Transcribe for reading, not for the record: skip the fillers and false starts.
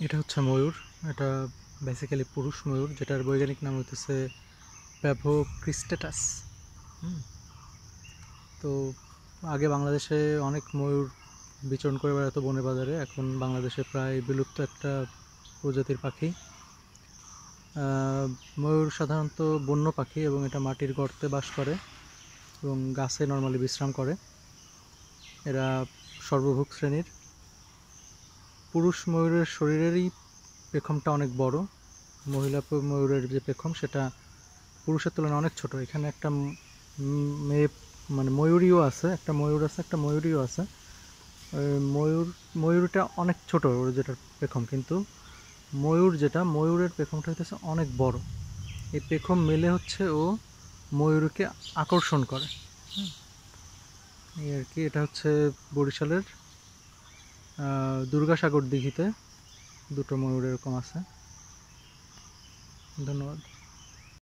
এটা হচ্ছে ময়ূর। এটা বেসিক্যালি পুরুষ ময়ূর, যেটার বৈজ্ঞানিক নাম হইতেছে প্যাভো ক্রিস্টেটাস। তো আগে বাংলাদেশে অনেক ময়ূর বিচরণ করে বেড়াতো বনে বাজারে। এখন বাংলাদেশে প্রায় বিলুপ্ত একটা প্রজাতির পাখি। ময়ূর সাধারণত বন্য পাখি এবং এটা মাটির গর্তে বাস করে এবং গাছে নর্মালি বিশ্রাম করে। এরা সর্বভুক শ্রেণীর। পুরুষ ময়ূরের শরীরেরই পেখমটা অনেক বড়। মহিলা ময়ূরের যে পেখম সেটা পুরুষের তুলনায় অনেক ছোট। এখানে একটা মেয়ে মানে ময়ূরীও আছে, একটা ময়ূর আছে, একটা ময়ূরীও আছে। ময়ূরটা অনেক ছোট ওর যেটার পেখম, কিন্তু ময়ূরের পেখমটা হচ্ছে অনেক বড়। এই পেখম মেলে হচ্ছে ও ময়ূরকে আকর্ষণ করে। এই আর কি। এটা হচ্ছে বরিশালের দুর্গাসাগর দিঘিতে দুটো ময়ূর এরকম আছে। ধন্যবাদ।